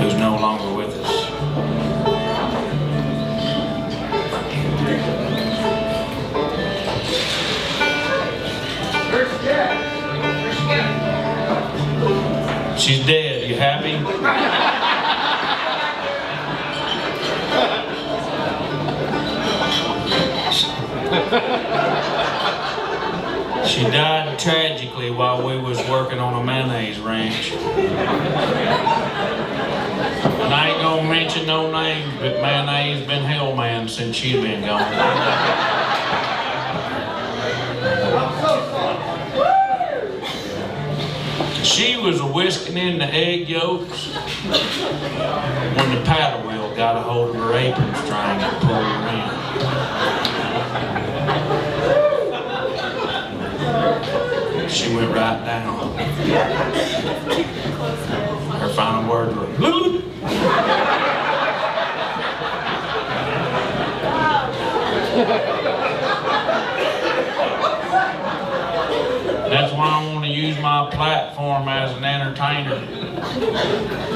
who's no longer with us. She's dead. You happy? She died tragically while we was working on a mayonnaise ranch. And I ain't gonna mention no names, but mayonnaise been hell man since she's been gone. She was whisking in the egg yolks when the paddle wheel got a hold of her apron string and pulled her in. She went right down. Her final words were, "Lulu." That's why I want to use my platform as an entertainer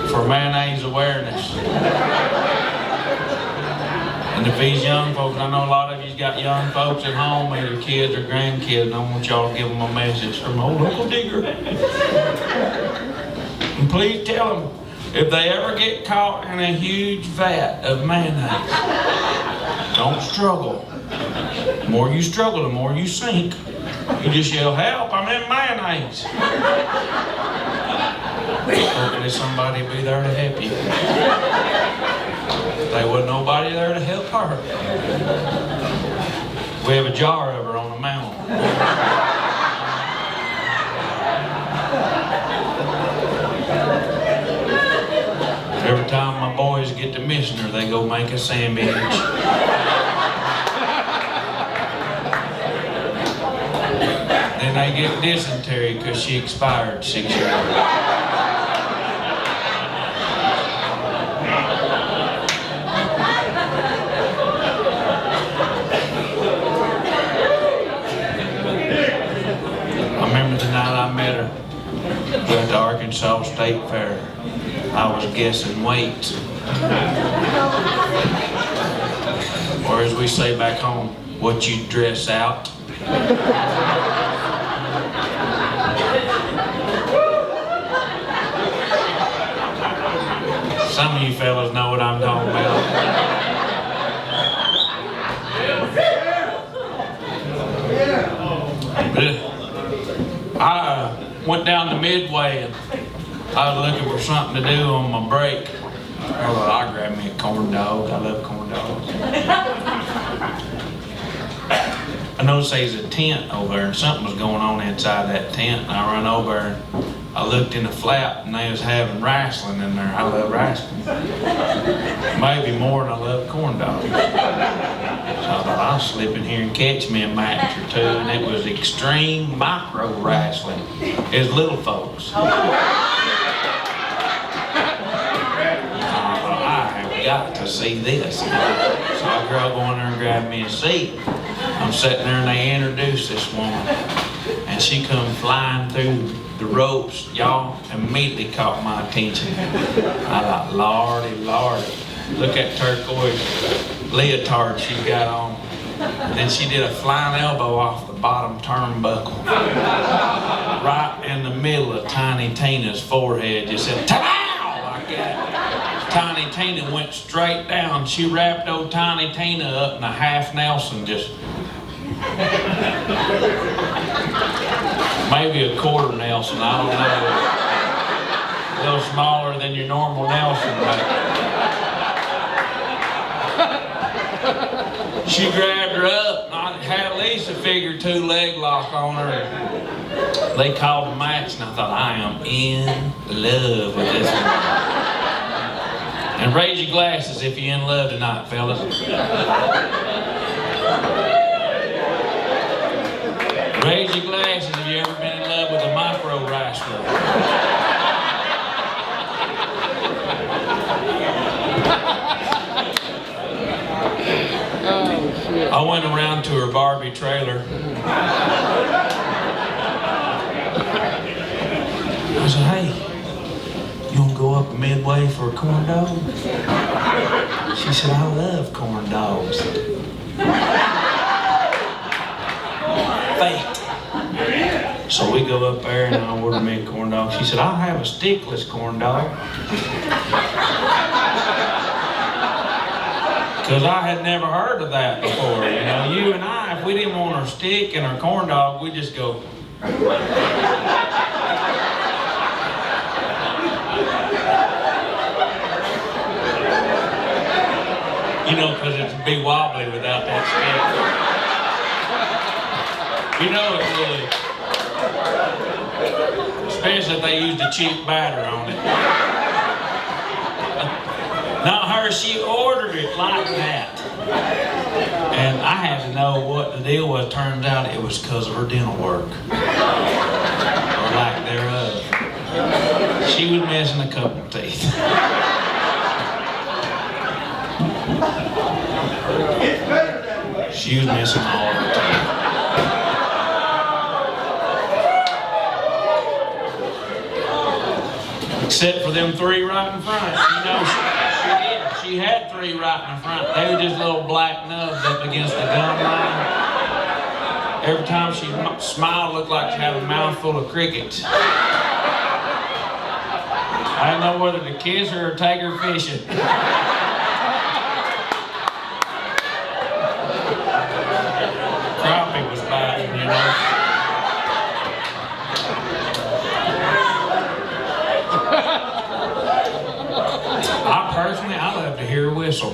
for mayonnaise awareness. And if these young folks, I know a lot of you's got young folks at home, either kids or grandkids, and I want y'all to give them a message from old Uncle Digger. And please tell them, if they ever get caught in a huge vat of mayonnaise, don't struggle. The more you struggle, the more you sink. You just yell, "Help, I'm in mayonnaise." Hopefully somebody will be there to help you. There wasn't nobody there to help her. We have a jar of her on the mountain. Every time my boys get to missing her, they go make a sandwich. Then they get dysentery because she expired 6 years ago. I remember the night I met her at the Arkansas State Fair. I was guessing weights. Or as we say back home, what you dress out. Some of you fellas know what I'm talking about. I went down to Midway and I was looking for something to do on my break. Well, I grabbed me a corn dog. I love corn dogs. I noticed there's a tent over there and something was going on inside that tent. And I run over and I looked in the flap and they was having wrestling in there. I love wrestling. Maybe more than I love corn dogs. So I thought I'll slip in here and catch me a match or two, and it was extreme micro wrestling. It's little folks. I thought I have got to see this. So I go in there and grab me a seat. I'm sitting there and they introduced this woman, and she come flying through the ropes. Y'all immediately caught my attention. I thought, Lordy, Lordy, look at turquoise leotard she got on. And then she did a flying elbow off the bottom turnbuckle. Right in the middle of Tiny Tina's forehead. Just said, "Ta-pow!" like that. Tiny Tina went straight down. She wrapped old Tiny Tina up in a half Nelson, just maybe a quarter Nelson, I don't know. A little smaller than your normal Nelson, but she grabbed her up, and I had at least a figure 2 leg lock on her. They called a match, and I thought, I am in love with this one. And raise your glasses if you're in love tonight, fellas. Raise your glasses if you've ever been in love with a micro wrestler. I went around to her Barbie trailer. I said, "Hey, you want to go up and Midway for a corn dog? She said, I love corn dogs. Fate. So we go up there and I order me a corn dog. She said, I'll have a stickless corn dog. Because I had never heard of that before. You know, you and I, if we didn't want our stick and our corn dog, we just go. You know, because it'd be wobbly without that stick. You know it would. Especially if they used a cheap batter on it. Not her, she ordered it like that. And I had to know what the deal was. Turns out it was because of her dental work. Or lack thereof. She was missing a couple of teeth. She was missing all of her teeth. Except for them three right in front. You know, she had three right in front. They were just little black nubs up against the gum line. Every time she smiled, it looked like she had a mouthful of crickets. I didn't know whether to kiss her or take her fishing. Crappie was biting, you know. Personally, I love to hear a whistle.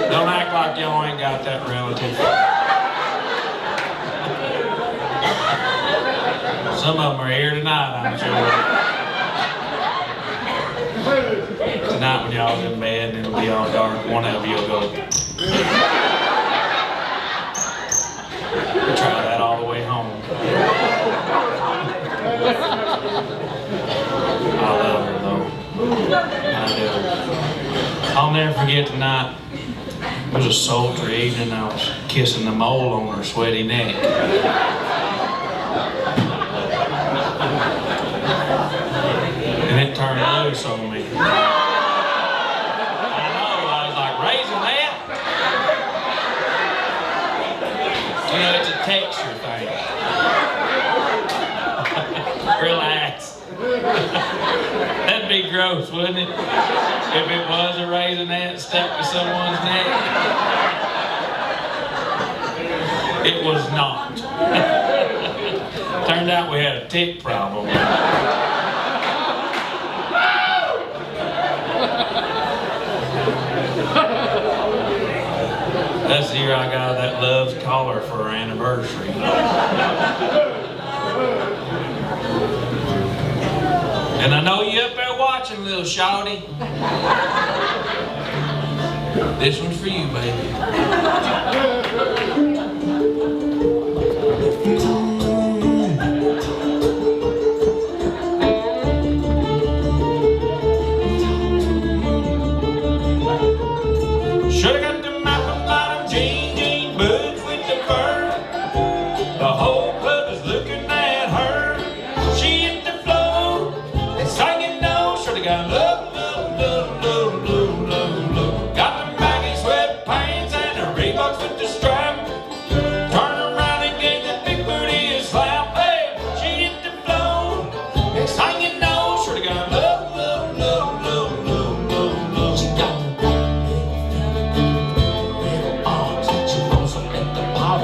Don't act like y'all ain't got that relative. Some of them are here tonight, I'm sure. Tonight when y'all's in bed and it'll be all dark, one of you will go. Try that all the way home. I love her though. I do. I'll never forget the night. It was a sultry evening. I was kissing the mole on her sweaty neck. And it turned loose on me. I know, I was like, raising that? You know, it's a texture thing. Relax. That'd be gross, wouldn't it? If it was a raisinette stuck to someone's neck. It was not. Turned out we had a tick problem. That's the year I got that Love's collar for our anniversary. And I know you up there watching, little shawty. This one's for you, baby. Should've got the bottom jean boots with the fur. The whole club is looking at her. She hit the floor and singing no. Should've got love, love, love, love, love, love, love. Got the baggy sweatpants and the Reeboks with the strap. Turn around and gave the big booty a slap. Hey, she hit the floor and singing no. Should've got love, love, love, love, love, love, love. She got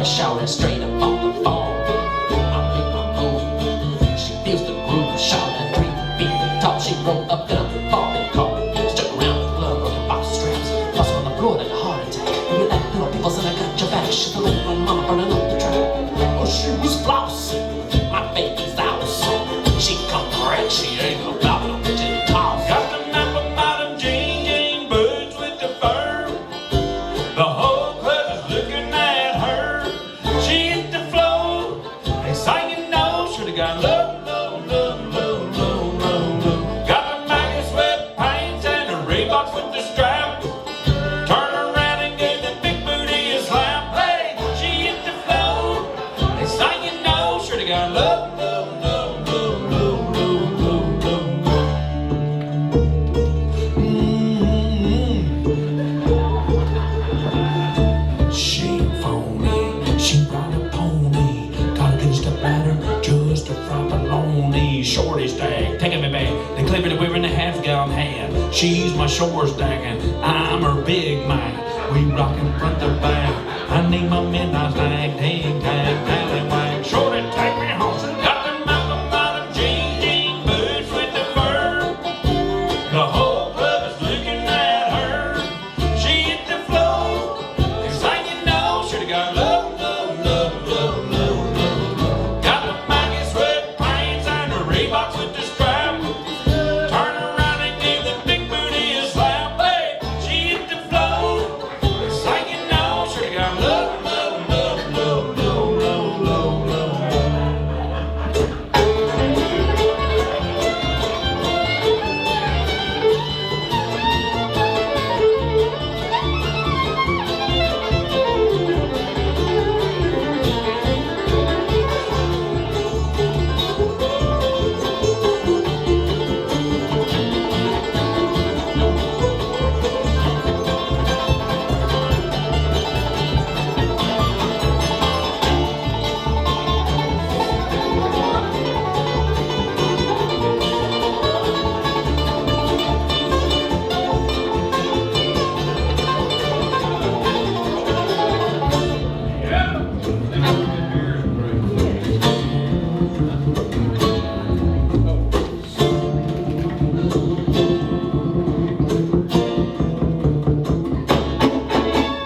shouting straight up off the phone. I make my move. She feels the groove, shouting 3 feet tall. She rolled up in a bobbing car, stuck around the club on the box straps, tossing on the floor like a heart attack. You like little people said I got your back. She's the little mama burning up the track. Oh, she was flossing, my baby's out. She come correct, she ain't about no bitchin' toss. Got the apple bottom jean boots with the fur. The whole club is looking at her. She hit the floor and singing no. Should've got love, love, love, love, love, love, love. Got the baggy sweatpants and the Reeboks with the strap. Turn around and gave the big booty a slap. rag, taking me back. They clip it wearing a half-gallon hat. She's my shore stacking, I'm her big man. We rockin' front to back. I need my midnight snack, ting, tang, tang, wang. Shorty, take me home. Got them Malcolm bottom jean boots with the fur. The whole club is looking at her. She hit the floor. Next thing you know, should've got love, love, love, love, love, love. Got the baggy sweatpants and the Reeboks with the strap. Turn around and give the big booty a slap. Hey, she hit the floor. Next thing you know, should've got love, love, love, love, love, love, love, love.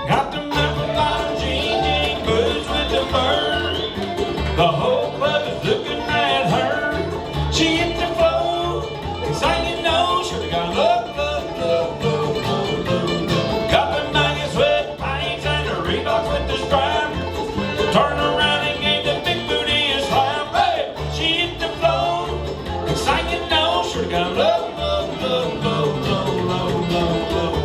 Got them apple bottom jean boots with the fur. The whole club is looking at her. She hit the floor. Next thing you know, should've got love, love, love, love, love, love, love. Got them baggy sweatpants and the Reeboks with the strap. Turn around and gave the big booty a slap. Hey, she hit the floor. Next thing you know, should've got love, love, love, love, love, love, love, love.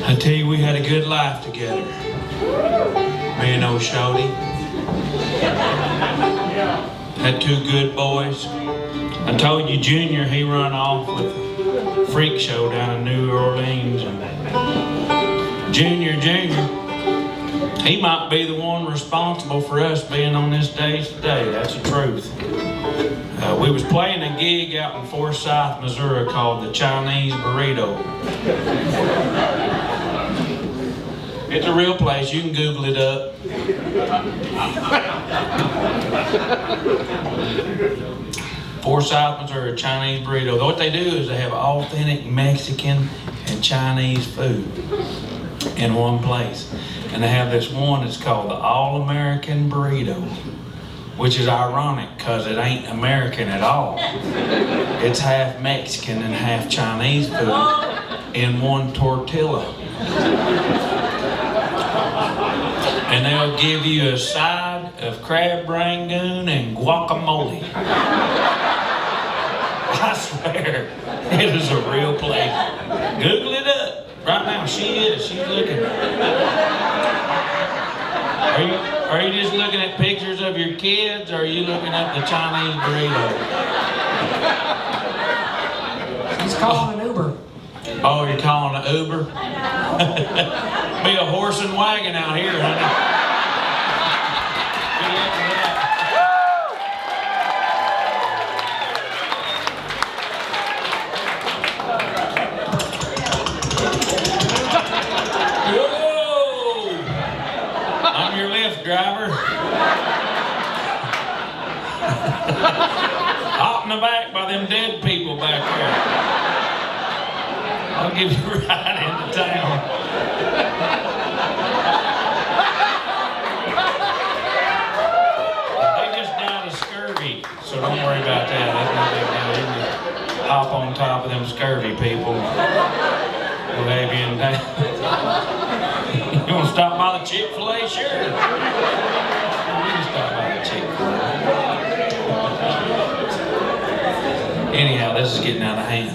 I tell you, we had a good life together. Me and old Shorty. Had two good boys. I told you Junior, he run off with a freak show down in New Orleans. And Junior, he might be the one responsible for us being on this day today. That's the truth. We was playing a gig out in Forsyth, Missouri called the Chinese Burrito. It's a real place. You can Google it up. Forsyth, Missouri, Chinese Burrito. What they do is they have authentic Mexican and Chinese food in one place. And they have this one that's called the All-American Burrito, which is ironic because it ain't American at all. It's half Mexican and half Chinese food in one tortilla. And they'll give you a side of crab rangoon and guacamole. I swear, it is a real place. Google it up. Right now, she's looking. Are you just looking at pictures of your kids, or are you looking at the Chinese burrito? He's calling an Uber. Oh, you're calling an Uber? Be a horse and wagon out here, honey. Good luck with that. Whoa! I'm your Lyft driver. Hop in the back by them dead people back there. I'll give you a ride into town. They just died of scurvy, so don't worry about that. That's no big deal. You can hop on top of them scurvy people. We'll have you in town. You want to stop by the Chick-fil-A? Sure. You can stop by the Chick-fil-A. Anyhow, this is getting out of hand.